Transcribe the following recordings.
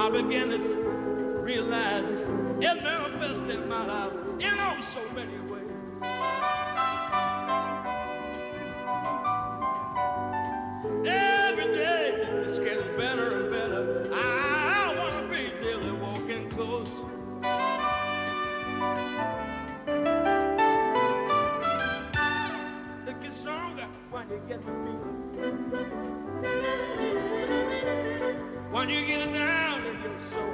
I began to realize it manifested in my life in oh so many ways. Every day it's getting better and better. I want to be daily walking close. It gets stronger when you get the feeling. When you get it down in your soul.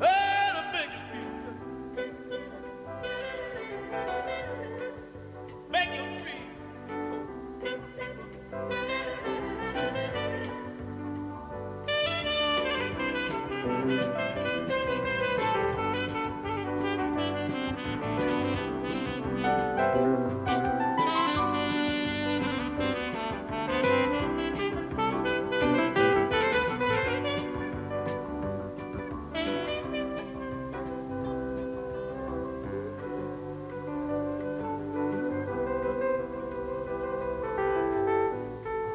Oh, the bigger feeling. Make you feel.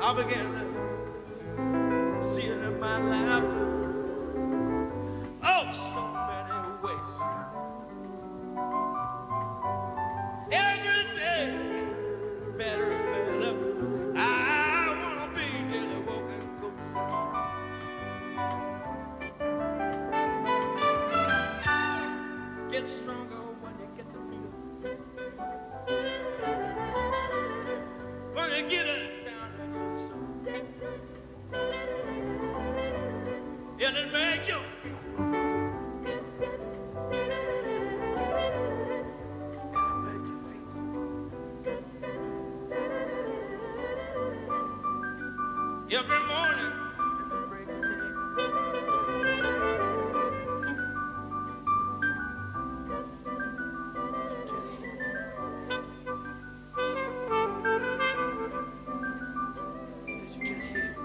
I began to see it in my life. Oh, so many ways. Every day better and better. I want to be daily walking close. Get stronger when you get the feeling. When you get it. It'll make you feel. It'll make you feel. Every morning, at the break of day. Did you get here?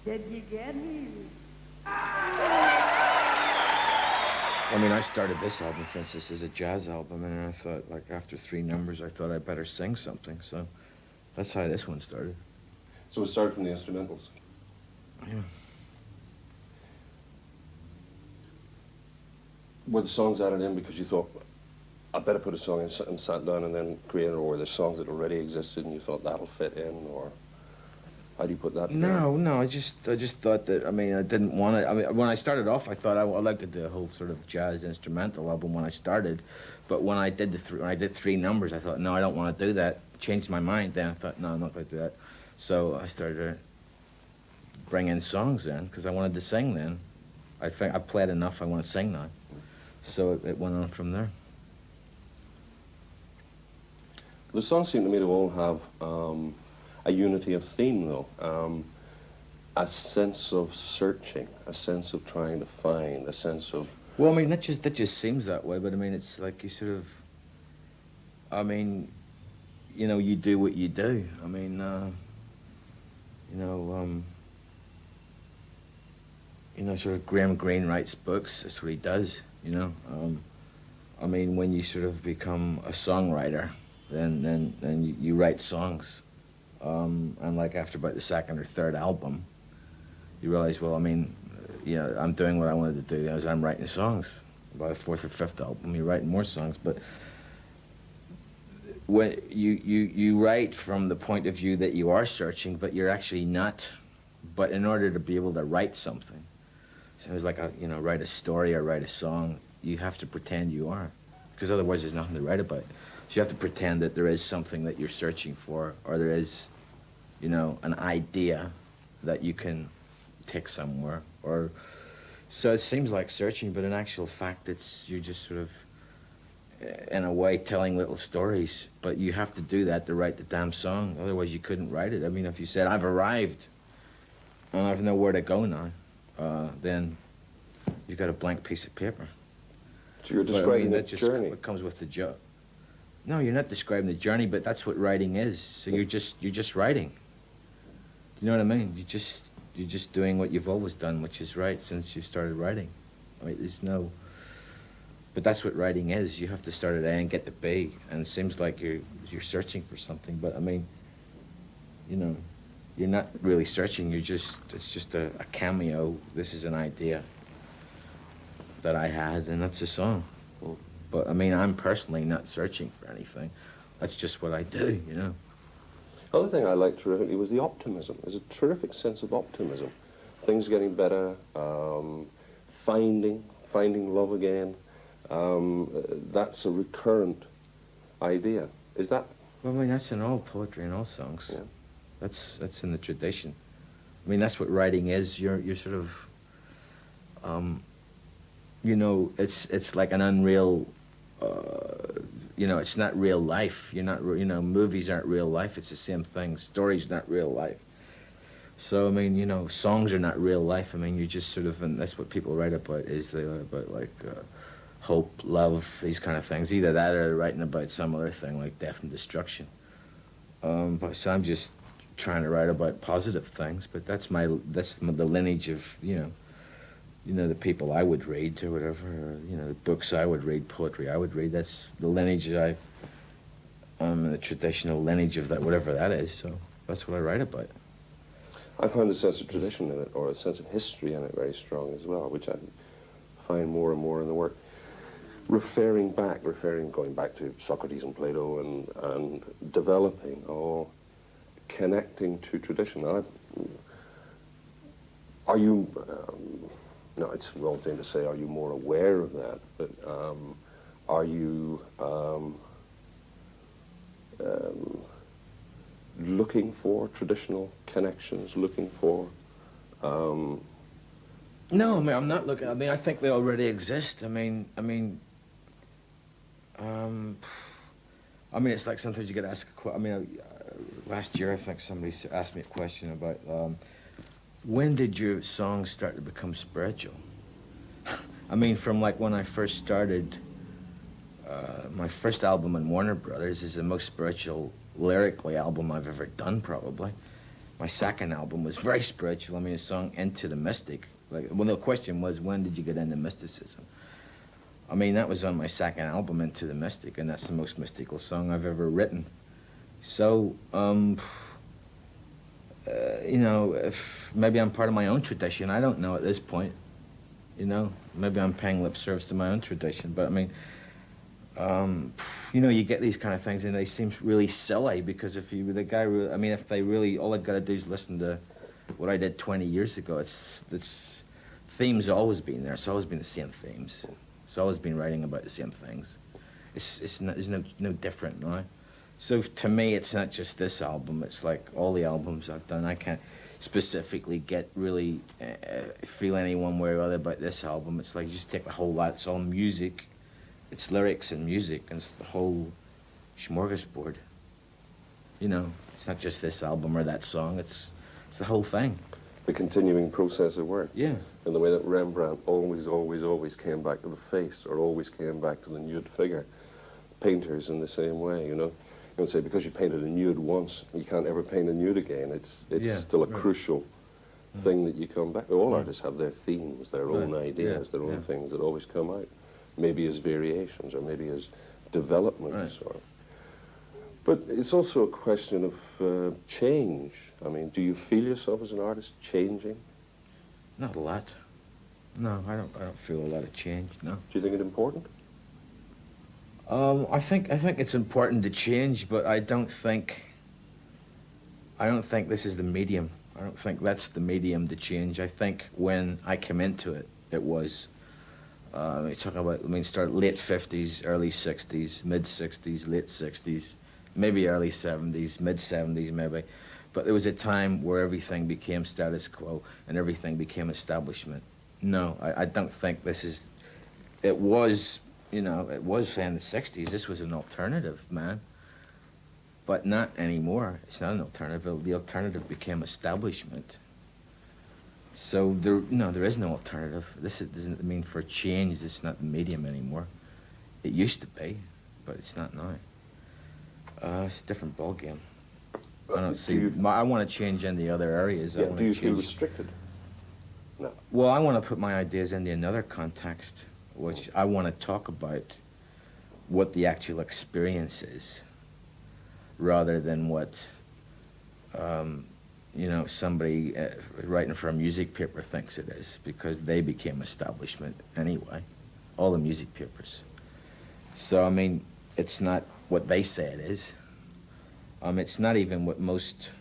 Did you get me? I mean, I started this album, for instance, as a jazz album, and I thought, like, after 3 numbers, I thought I'd better sing something, so that's how this one started. So it started from the instrumentals? Yeah. Were the songs added in because you thought, I better put a song in and sat down and then create it, or were there songs that already existed and you thought that'll fit in, or how do you put that together? No, I just thought that, I mean, I didn't want to, I mean, when I started off, I thought I liked the whole sort of jazz instrumental album when I started, but when I did when I did 3 numbers, I thought, no, I don't want to do that. Changed my mind then. I thought, no, I'm not going to do that. So I started to bring in songs then, because I wanted to sing then. I think I played enough, I want to sing now. So it went on from there. The songs seem to me to all have a unity of theme, though. A sense of searching, a sense of trying to find, a sense of... Well, I mean, that just seems that way, but I mean, it's like you sort of... I mean, you know, you do what you do. I mean, sort of Graham Greene writes books, that's what he does, you know. I mean, when you sort of become a songwriter, then you write songs. And like after about the 2nd or 3rd album, you realize, well, I mean, I'm doing what I wanted to do as I'm writing songs. By the 4th or 5th album, you're writing more songs, but when you write from the point of view that you are searching, but you're actually not. But in order to be able to write something, so it's like write a story or write a song, you have to pretend you are, because otherwise there's nothing to write about. So you have to pretend that there is something that you're searching for, or there is, an idea that you can take somewhere, or, So it seems like searching, but in actual fact, you're just sort of, in a way, telling little stories. But you have to do that to write the damn song. Otherwise, you couldn't write it. I mean, if you said, I've arrived, and I've nowhere to go now, then you've got a blank piece of paper. So you're But, I describing mean, the that just journey. what comes with the job. No, you're not describing the journey, but that's what writing is. So you're just writing. Do you know what I mean? You're just doing what you've always done, which is right since you started writing. Right? There's no. But that's what writing is. You have to start at A and get to B, and it seems like you're searching for something. But I mean, you know, you're not really searching. It's just a cameo. This is an idea that I had, and that's a song. But I mean, I'm personally not searching for anything. That's just what I do, you know. The other thing I liked terrifically was the optimism. There's a terrific sense of optimism. Things getting better, finding love again. That's a recurrent idea. Is that? Well, I mean, that's in all poetry and all songs. Yeah. That's in the tradition. I mean, that's what writing is. You're sort of, you know, it's like an unreal. You know, it's not real life. You're not, you know, movies aren't real life. It's the same thing. Stories not real life. So I mean, you know, songs are not real life. I mean, you just sort of, and that's what people write about, is they about like hope, love, these kind of things. Either that or they're writing about some other thing like death and destruction. But so I'm just trying to write about positive things. But that's the lineage of, you know, the people I would read or whatever, or, you know, the books I would read, poetry I would read. That's the lineage that the traditional lineage of that, whatever that is. So that's what I write about. I find the sense of tradition in it, or a sense of history in it, very strong as well, which I find more and more in the work. Going back to Socrates and Plato and developing or connecting to tradition. Are you... no, it's the wrong thing to say, are you more aware of that? But are you looking for traditional connections, looking for... No, I mean, I'm not looking. I mean, I think they already exist. I mean, it's like sometimes you get asked last year I think somebody asked me a question about when did your songs start to become spiritual? I mean, from like when I first started, my first album in Warner Brothers is the most spiritual lyrically album I've ever done, probably. My second album was very spiritual. I mean, the song Into the Mystic. Like, well, the question was, when did you get into mysticism? I mean, that was on my second album, Into the Mystic, and that's the most mystical song I've ever written. So, you know, if maybe I'm part of my own tradition, I don't know at this point. You know, maybe I'm paying lip service to my own tradition, but I mean, you know, you get these kind of things and they seem really silly because if they really, all I've got to do is listen to what I did 20 years ago. It's themes always been there. It's always been the same themes. It's always been writing about the same things. It's no different, no? So to me, it's not just this album. It's like all the albums I've done. I can't specifically get really feel any one way or other about this album. It's like you just take the whole lot. It's all music. It's lyrics and music, and it's the whole smorgasbord. You know, it's not just this album or that song. It's the whole thing. The continuing process of work. Yeah. And the way that Rembrandt always came back to the face, or always came back to the nude figure. Painters in the same way, you know. You don't say because you painted a nude once, you can't ever paint a nude again. It's still a crucial thing that you come back. All artists have their themes, their own ideas, their own things that always come out. Maybe as variations, or maybe as developments. Right. But it's also a question of change. I mean, do you feel yourself as an artist changing? Not a lot. No, I don't feel a lot of change, no. Do you think it important? I think it's important to change, but I don't think this is the medium. I don't think that's the medium to change. I think when I came into it, it was, you're talking about, start late 50s, early 60s, mid 60s, late 60s, maybe early 70s, mid 70s maybe. But there was a time where everything became status quo and everything became establishment. No, I don't think this is. It was, it was say in the '60s. This was an alternative, man. But not anymore. It's not an alternative. The alternative became establishment. So there is no alternative. Doesn't mean for change. It's not the medium anymore. It used to be, but it's not now. It's a different ballgame. I don't see. I want to change in the other areas. Yeah, do you feel restricted? No. Well, I want to put my ideas into another context, which I want to talk about what the actual experience is, rather than what, somebody writing for a music paper thinks it is, because they became establishment anyway, all the music papers. So, I mean, it's not what they say it is. It's not even what most,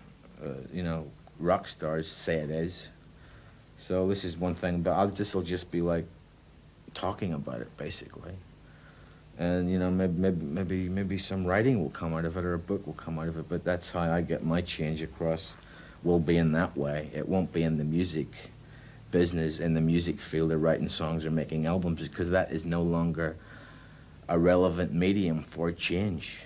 rock stars say it is. So this is one thing, but this will just be like talking about it, basically. And, maybe some writing will come out of it, or a book will come out of it, but that's how I get my change across, will be in that way. It won't be in the music business, in the music field, of writing songs or making albums, because that is no longer a relevant medium for change.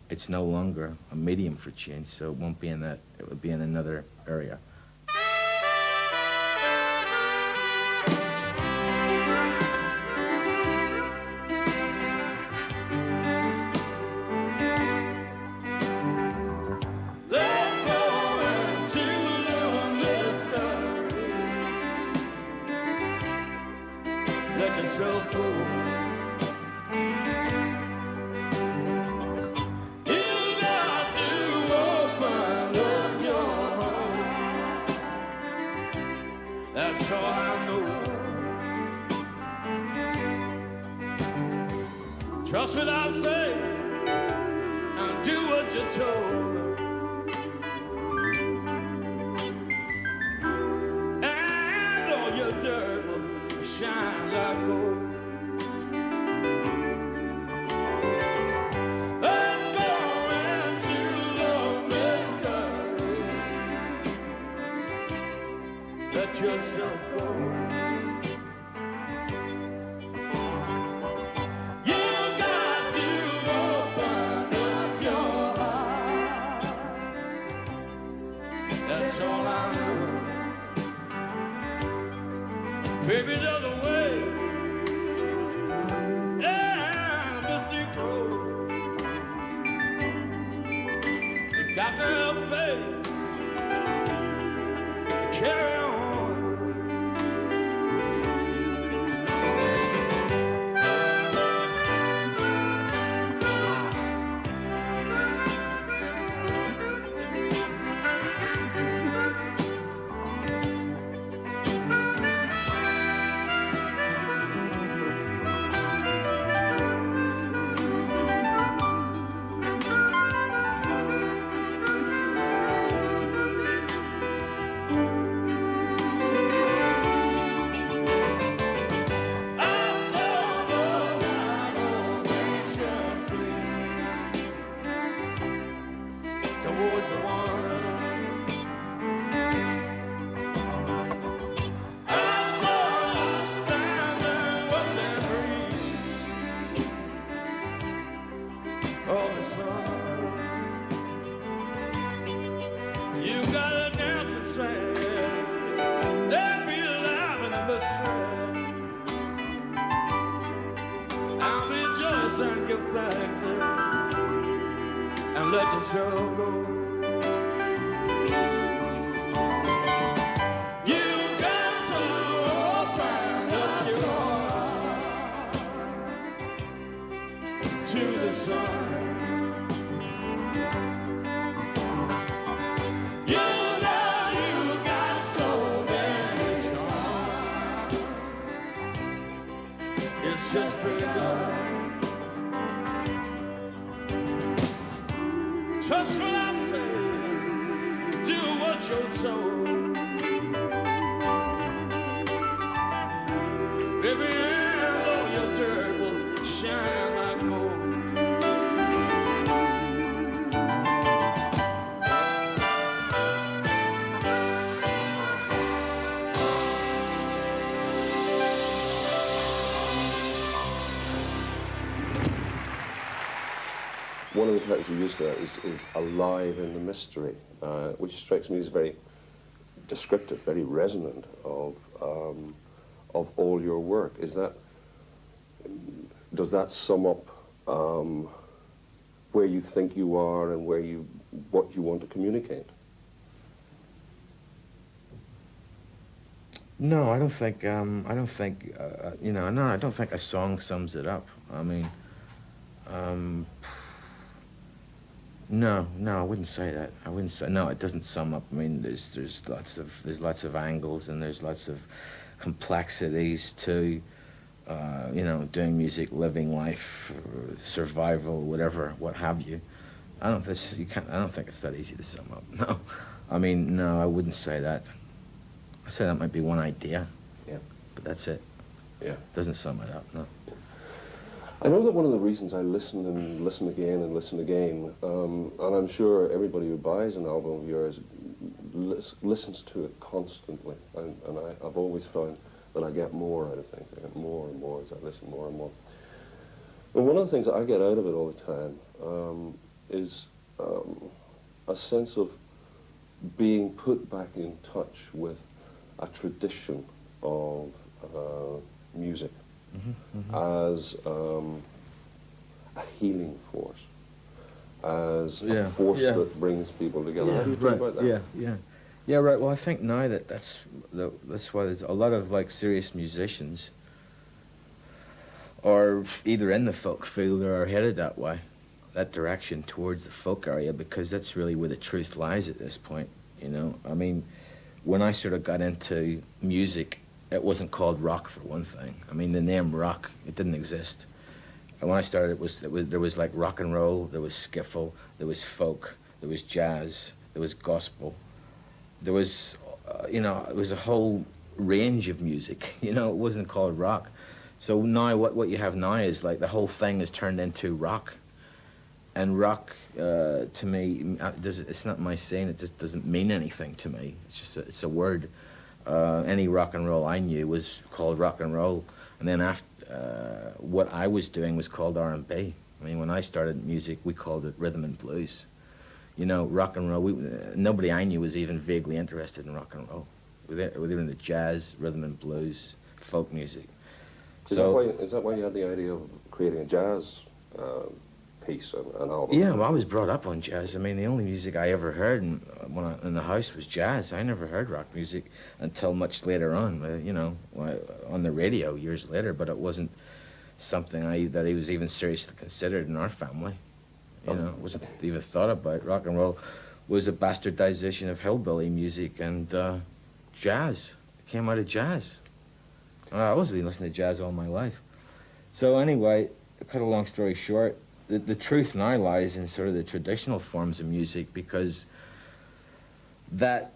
It's no longer a medium for change, so it won't be in that. It would be in another area. Let yourself go. That's all I know. Trust what I say and do what you're told. And all your dirt will shine like gold. Let's go into the mystery. Let yourself go. Baby, the other way, yeah, Mr. Crow. You got to have faith, carry on. You gotta dance and sing, let me alive in the mystery. I'll rejoice and give thanks and let yourself go. You got to open up your heart to the sun. Just begun. Trust what I say, do what you're told. Baby, and all your dirt will shine like gold. one of the terms you used there is alive in the mystery, which strikes me as very descriptive, very resonant of all your work. Does that sum up where you think you are and what you want to communicate? No, I don't think. You know. No, I don't think a song sums it up. I mean, no, I wouldn't say that. I wouldn't say no. It doesn't sum up. I mean, there's lots of angles and there's lots of complexities to, you know, doing music, living life, survival, whatever, what have you. I don't think it's that easy to sum up. No, I mean, no, I wouldn't say that. I say that might be one idea. Yeah. But that's it. Yeah. Doesn't sum it up. No. I know that one of the reasons I listen and listen again and listen again, and I'm sure everybody who buys an album of yours listens to it constantly, and I've always found that I get more out of things. I get more and more as I listen more and more. And one of the things that I get out of it all the time is a sense of being put back in touch with a tradition of music. As a healing force, as a force that brings people together. How do you think about that? Yeah, right. Well, I think now that's why there's a lot of like serious musicians are either in the folk field or are headed that way, that direction towards the folk area, because that's really where the truth lies at this point. You know, I mean, when I sort of got into music, it wasn't called rock for one thing. I mean, the name rock, it didn't exist. And when I started, there was like rock and roll, there was skiffle, there was folk, there was jazz, there was gospel. There was, you know, it was a whole range of music. You know, it wasn't called rock. So now what you have now is like the whole thing is turned into rock. And rock, to me, it's not my saying, it just doesn't mean anything to me. It's just it's a word. Any rock and roll I knew was called rock and roll, and then after what I was doing was called R&B. I mean, when I started music, we called it rhythm and blues. You know, rock and roll. Nobody I knew was even vaguely interested in rock and roll. We were into jazz, rhythm and blues, folk music. Is that why you had the idea of creating a jazz piece, an album? Yeah, well, I was brought up on jazz. I mean, the only music I ever heard in the house was jazz. I never heard rock music until much later on, you know, on the radio years later, but it wasn't something that I was even seriously considered in our family. You know, it wasn't even thought about. Rock and roll was a bastardization of hillbilly music and jazz. It came out of jazz. I wasn't listening to jazz all my life. So anyway, to cut a long story short, the truth now lies in sort of the traditional forms of music, because that,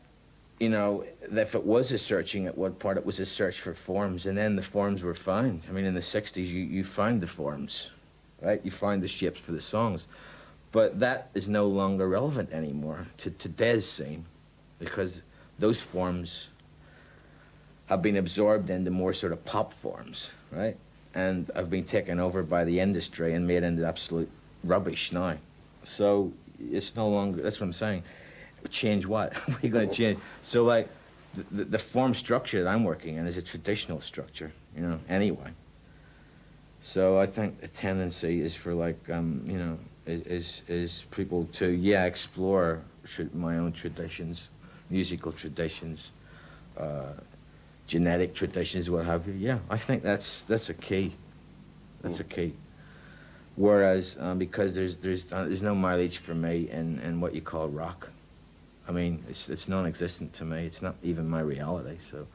you know, if it was a searching at one part, it was a search for forms, and then the forms were found. I mean, in the 60s, you find the forms, right? You find the shapes for the songs. But that is no longer relevant anymore to today's scene, because those forms have been absorbed into more sort of pop forms, right? And have been taken over by the industry and made into absolute rubbish now. So it's no longer, that's what I'm saying. Change what? What are you going to change? So like, the form structure that I'm working in is a traditional structure, you know, anyway. So I think the tendency is for like, you know, is people to, explore my own traditions, musical traditions, genetic traditions, what have you. Yeah, I think that's a key. That's a key. Whereas, because there's no mileage for me in what you call rock. I mean, it's non-existent to me. It's not even my reality. So,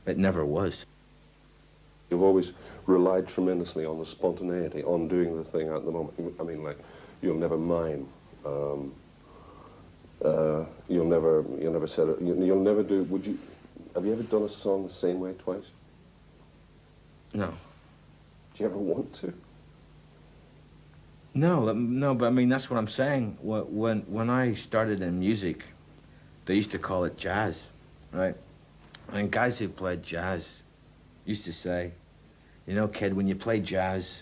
it never was. You've always relied tremendously on the spontaneity, on doing the thing at the moment. I mean, like, you'll never mime. You'll never set it. You'll never do. Would you? Have you ever done a song the same way twice? No. Do you ever want to? No, but I mean, that's what I'm saying. When I started in music, they used to call it jazz, right? And guys who played jazz used to say, you know, kid, when you play jazz,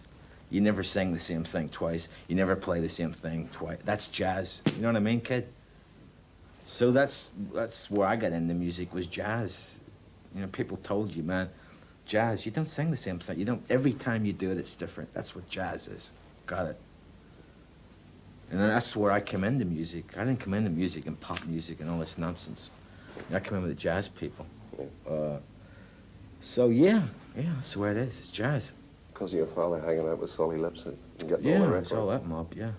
You never sing the same thing twice. You never play the same thing twice. That's jazz. You know what I mean, kid? So that's where I got into music, was jazz. You know, people told you, man, jazz, you don't sing the same thing. You don't, every time you do it, it's different. That's what jazz is. Got it. And that's where I came into music. I didn't come into music and pop music and all this nonsense. I came in with the jazz people. So yeah, that's where it is. It's jazz. Because of your father hanging out with Solly Lipson and getting all the Yeah, records. it's all that mob, yeah.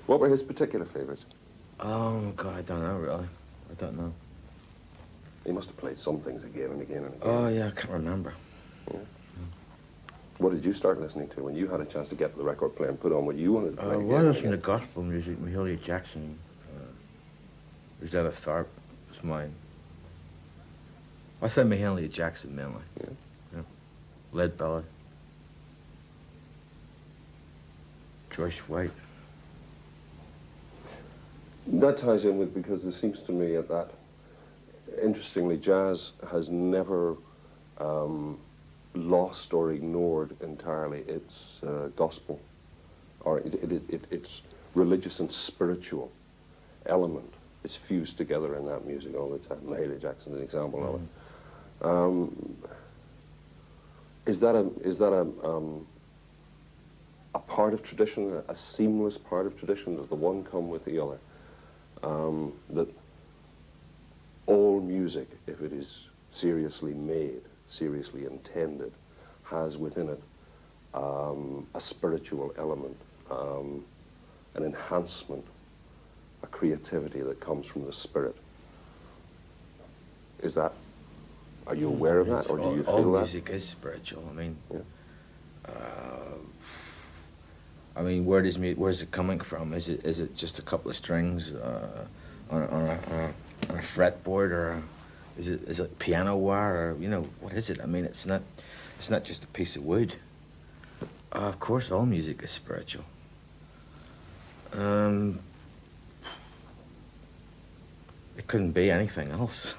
What were his particular favourites? Oh, God, I don't know, really. I don't know. He must have played some things again and again and again. Oh, yeah, I can't remember. Yeah. What did you start listening to when you had a chance to get to the record player and put on what you wanted to play again? Well, I listened to gospel music. Mahalia Jackson, Rosetta Tharpe was mine. I said Mahalia Jackson mainly. Yeah. Lead Belly. Joyce White. That ties in with, because it seems to me that, interestingly, jazz has never lost or ignored entirely its gospel, or its religious and spiritual element. It's fused together in that music all the time. Mahalia Jackson's an example of it. Is that a part of tradition, a seamless part of tradition? Does the one come with the other? That all music, if it is seriously made, seriously intended, has within it a spiritual element, an enhancement, a creativity that comes from the spirit. Is that, are you aware of that, or do you feel that? All music is spiritual. I mean, yeah. Where's it coming from? Is it just a couple of strings on a fretboard, or is it piano wire, or what is it? I mean, it's not just a piece of wood. Of course, all music is spiritual. It couldn't be anything else.